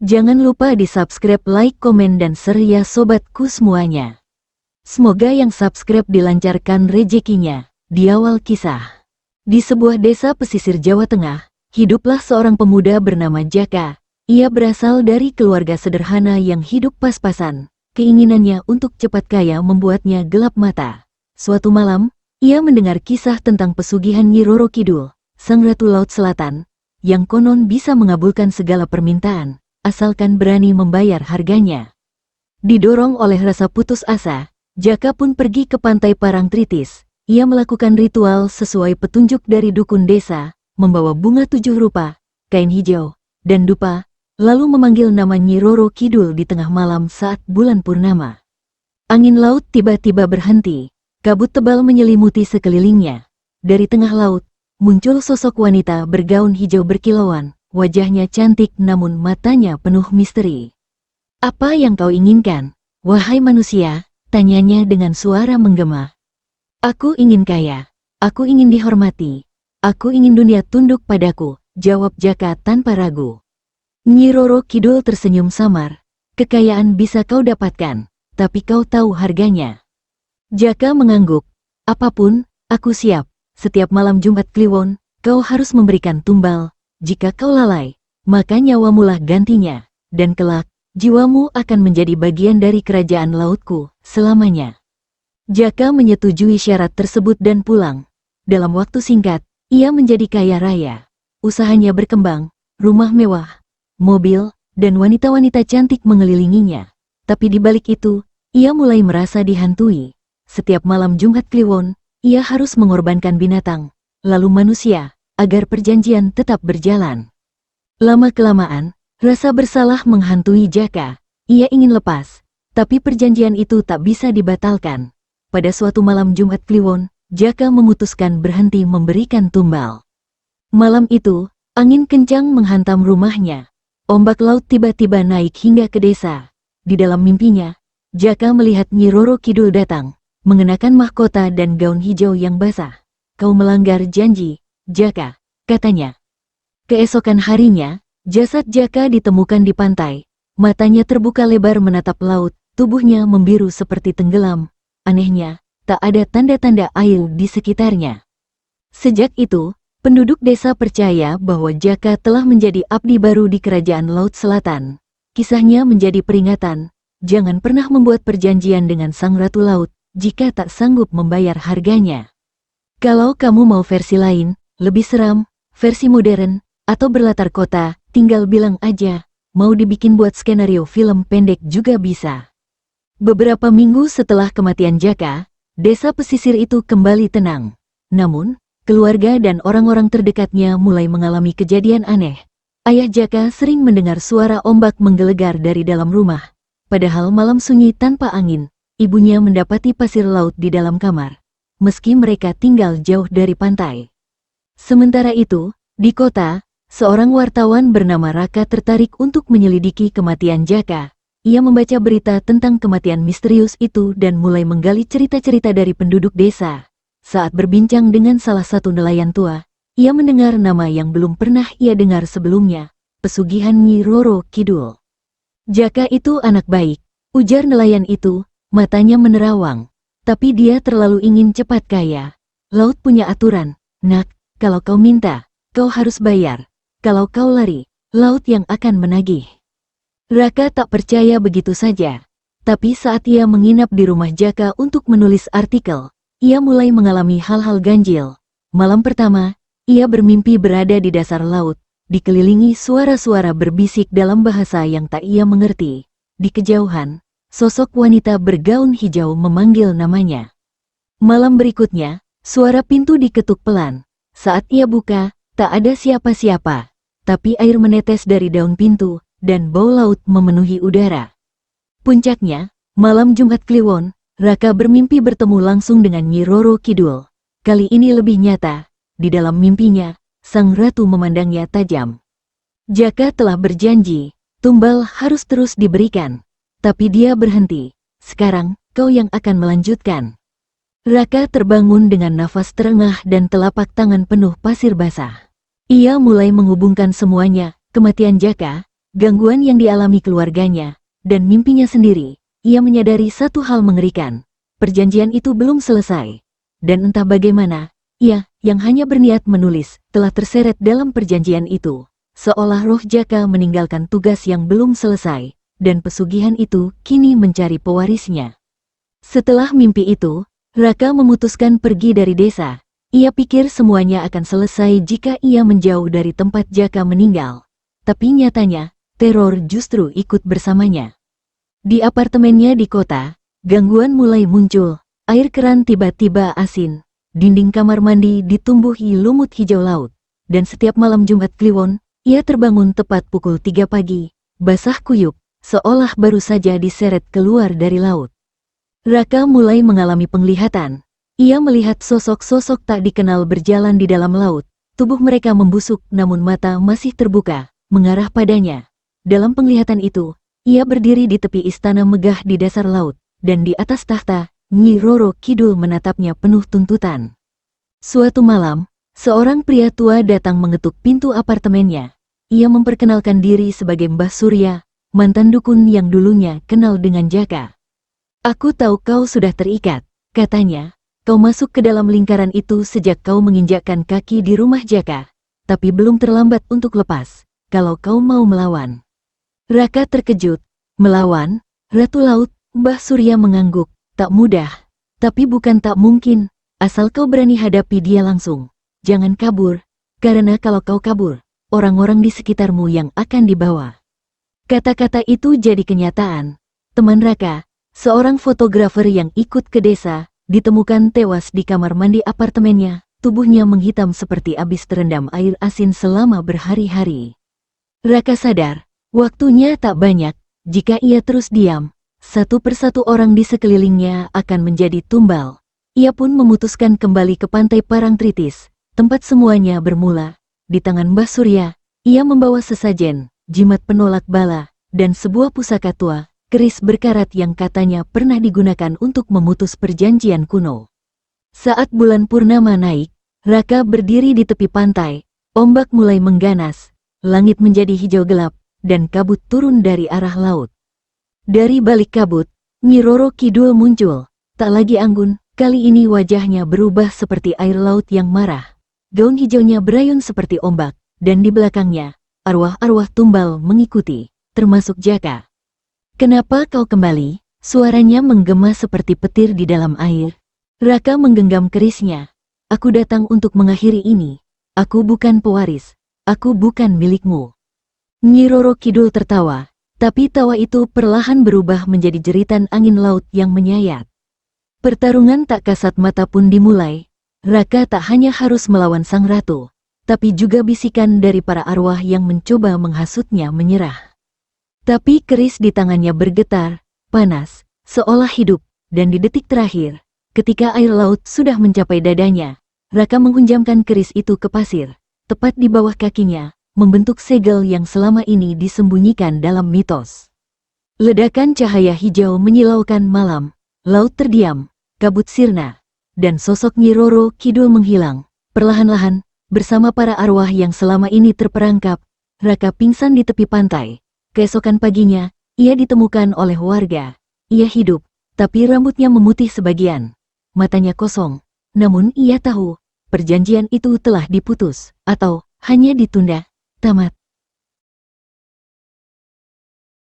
Jangan lupa di subscribe, like, komen, dan share ya sobatku semuanya. Semoga yang subscribe dilancarkan rezekinya. Di awal kisah, di sebuah desa pesisir Jawa Tengah, hiduplah seorang pemuda bernama Jaka. Ia berasal dari keluarga sederhana yang hidup pas-pasan. Keinginannya untuk cepat kaya membuatnya gelap mata. Suatu malam, ia mendengar kisah tentang pesugihan Nyi Roro Kidul, sang ratu Laut Selatan, yang konon bisa mengabulkan segala permintaan, asalkan berani membayar harganya. Didorong oleh rasa putus asa, Jaka pun pergi ke pantai Parangtritis. Ia melakukan ritual sesuai petunjuk dari dukun desa, membawa bunga 7 rupa, kain hijau, dan dupa, lalu memanggil nama Nyi Roro Kidul di tengah malam saat bulan purnama. Angin laut tiba-tiba berhenti, kabut tebal menyelimuti sekelilingnya. Dari tengah laut, muncul sosok wanita bergaun hijau berkilauan, wajahnya cantik namun matanya penuh misteri. "Apa yang kau inginkan, wahai manusia?" tanyanya dengan suara menggema. "Aku ingin kaya, aku ingin dihormati, aku ingin dunia tunduk padaku," jawab Jaka tanpa ragu. Nyi Roro Kidul tersenyum samar. "Kekayaan bisa kau dapatkan, tapi kau tahu harganya." Jaka mengangguk. "Apapun, aku siap. Setiap malam Jumat Kliwon, kau harus memberikan tumbal. Jika kau lalai, maka nyawamulah gantinya, dan kelak, jiwamu akan menjadi bagian dari kerajaan lautku selamanya." Jaka menyetujui syarat tersebut dan pulang. Dalam waktu singkat, ia menjadi kaya raya. Usahanya berkembang, rumah mewah, mobil, dan wanita-wanita cantik mengelilinginya. Tapi di balik itu, ia mulai merasa dihantui. Setiap malam Jumat Kliwon, ia harus mengorbankan binatang, lalu manusia, agar perjanjian tetap berjalan. Lama-kelamaan, rasa bersalah menghantui Jaka. Ia ingin lepas, tapi perjanjian itu tak bisa dibatalkan. Pada suatu malam Jumat Kliwon, Jaka memutuskan berhenti memberikan tumbal. Malam itu, angin kencang menghantam rumahnya. Ombak laut tiba-tiba naik hingga ke desa. Di dalam mimpinya, Jaka melihat Nyi Roro Kidul datang, mengenakan mahkota dan gaun hijau yang basah. "Kau melanggar janji, Jaka," katanya. Keesokan harinya, jasad Jaka ditemukan di pantai. Matanya terbuka lebar menatap laut, tubuhnya membiru seperti tenggelam. Anehnya, tak ada tanda-tanda air di sekitarnya. Sejak itu, penduduk desa percaya bahwa Jaka telah menjadi abdi baru di kerajaan Laut Selatan. Kisahnya menjadi peringatan, jangan pernah membuat perjanjian dengan sang ratu laut, jika tak sanggup membayar harganya. Kalau kamu mau versi lain, lebih seram, versi modern, atau berlatar kota, tinggal bilang aja, mau dibikin buat skenario film pendek juga bisa. Beberapa minggu setelah kematian Jaka, desa pesisir itu kembali tenang. Namun, keluarga dan orang-orang terdekatnya mulai mengalami kejadian aneh. Ayah Jaka sering mendengar suara ombak menggelegar dari dalam rumah. Padahal malam sunyi tanpa angin, ibunya mendapati pasir laut di dalam kamar, meski mereka tinggal jauh dari pantai. Sementara itu, di kota, seorang wartawan bernama Raka tertarik untuk menyelidiki kematian Jaka. Ia membaca berita tentang kematian misterius itu dan mulai menggali cerita-cerita dari penduduk desa. Saat berbincang dengan salah satu nelayan tua, ia mendengar nama yang belum pernah ia dengar sebelumnya, pesugihan Nyi Roro Kidul. "Jaka itu anak baik," ujar nelayan itu, matanya menerawang. "Tapi dia terlalu ingin cepat kaya. Laut punya aturan, nak, kalau kau minta, kau harus bayar. Kalau kau lari, laut yang akan menagih." Raka tak percaya begitu saja. Tapi saat ia menginap di rumah Jaka untuk menulis artikel, ia mulai mengalami hal-hal ganjil. Malam pertama, ia bermimpi berada di dasar laut, dikelilingi suara-suara berbisik dalam bahasa yang tak ia mengerti. Di kejauhan, sosok wanita bergaun hijau memanggil namanya. Malam berikutnya, suara pintu diketuk pelan. Saat ia buka, tak ada siapa-siapa, tapi air menetes dari daun pintu, dan bau laut memenuhi udara. Puncaknya, malam Jumat Kliwon, Raka bermimpi bertemu langsung dengan Nyi Roro Kidul. Kali ini lebih nyata, di dalam mimpinya, sang ratu memandangnya tajam. Jaka telah berjanji, tumbal harus terus diberikan. Tapi dia berhenti. "Sekarang, kau yang akan melanjutkan." Raka terbangun dengan nafas terengah dan telapak tangan penuh pasir basah. Ia mulai menghubungkan semuanya, kematian Jaka, gangguan yang dialami keluarganya, dan mimpinya sendiri, ia menyadari satu hal mengerikan. Perjanjian itu belum selesai. Dan entah bagaimana, ia, yang hanya berniat menulis, telah terseret dalam perjanjian itu. Seolah roh Jaka meninggalkan tugas yang belum selesai, dan pesugihan itu kini mencari pewarisnya. Setelah mimpi itu, Raka memutuskan pergi dari desa. Ia pikir semuanya akan selesai jika ia menjauh dari tempat Jaka meninggal. Tapi nyatanya, teror justru ikut bersamanya. Di apartemennya di kota, gangguan mulai muncul. Air keran tiba-tiba asin. Dinding kamar mandi ditumbuhi lumut hijau laut. Dan setiap malam Jumat Kliwon, ia terbangun tepat pukul 3 pagi. Basah kuyup, seolah baru saja diseret keluar dari laut. Raka mulai mengalami penglihatan. Ia melihat sosok-sosok tak dikenal berjalan di dalam laut. Tubuh mereka membusuk namun mata masih terbuka, mengarah padanya. Dalam penglihatan itu, ia berdiri di tepi istana megah di dasar laut, dan di atas tahta, Nyi Roro Kidul menatapnya penuh tuntutan. Suatu malam, seorang pria tua datang mengetuk pintu apartemennya. Ia memperkenalkan diri sebagai Mbah Surya, mantan dukun yang dulunya kenal dengan Jaka. "Aku tahu kau sudah terikat," katanya. "Kau masuk ke dalam lingkaran itu sejak kau menginjakkan kaki di rumah Jaka. Tapi belum terlambat untuk lepas, kalau kau mau melawan." Raka terkejut. "Melawan? Ratu Laut?" Mbah Surya mengangguk. "Tak mudah. Tapi bukan tak mungkin, asal kau berani hadapi dia langsung. Jangan kabur, karena kalau kau kabur, orang-orang di sekitarmu yang akan dibawa." Kata-kata itu jadi kenyataan. Teman Raka, seorang fotografer yang ikut ke desa, ditemukan tewas di kamar mandi apartemennya. Tubuhnya menghitam seperti habis terendam air asin selama berhari-hari. Raka sadar, waktunya tak banyak. Jika ia terus diam, satu persatu orang di sekelilingnya akan menjadi tumbal. Ia pun memutuskan kembali ke pantai Parangtritis, tempat semuanya bermula. Di tangan Mbah Surya, ia membawa sesajen, jimat penolak bala, dan sebuah pusaka tua, keris berkarat yang katanya pernah digunakan untuk memutus perjanjian kuno. Saat bulan purnama naik, Raka berdiri di tepi pantai. Ombak mulai mengganas, langit menjadi hijau gelap, dan kabut turun dari arah laut. Dari balik kabut, Nyi Roro Kidul muncul. Tak lagi anggun, kali ini wajahnya berubah seperti air laut yang marah. Gaun hijaunya berayun seperti ombak, dan di belakangnya, arwah-arwah tumbal mengikuti, termasuk Jaka. "Kenapa kau kembali?" Suaranya menggema seperti petir di dalam air. Raka menggenggam kerisnya. "Aku datang untuk mengakhiri ini. Aku bukan pewaris. Aku bukan milikmu." Nyi Roro Kidul tertawa, tapi tawa itu perlahan berubah menjadi jeritan angin laut yang menyayat. Pertarungan tak kasat mata pun dimulai. Raka tak hanya harus melawan sang ratu, tapi juga bisikan dari para arwah yang mencoba menghasutnya menyerah. Tapi keris di tangannya bergetar, panas, seolah hidup, dan di detik terakhir, ketika air laut sudah mencapai dadanya, Raka menghunjamkan keris itu ke pasir, tepat di bawah kakinya, membentuk segel yang selama ini disembunyikan dalam mitos. Ledakan cahaya hijau menyilaukan malam, laut terdiam, kabut sirna, dan sosok Nyi Roro Kidul menghilang. Perlahan-lahan, bersama para arwah yang selama ini terperangkap, Raka pingsan di tepi pantai. Keesokan paginya, ia ditemukan oleh warga. Ia hidup, tapi rambutnya memutih sebagian. Matanya kosong, namun ia tahu, perjanjian itu telah diputus, atau hanya ditunda. Tamat.